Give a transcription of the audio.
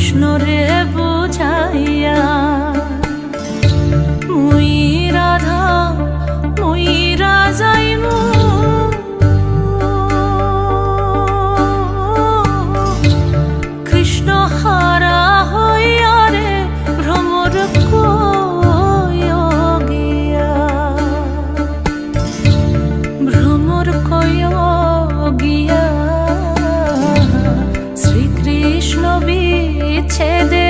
কৃষ্ণ রে বুঝাইয়া মুই রাধা মুই রাজাইমু কৃষ্ণ হারা হইয়া রে ভ্রমর কয় গিয়া ভ্রমর কয় গিয়া শ্রীকৃষ্ণ বিচ্ছেদে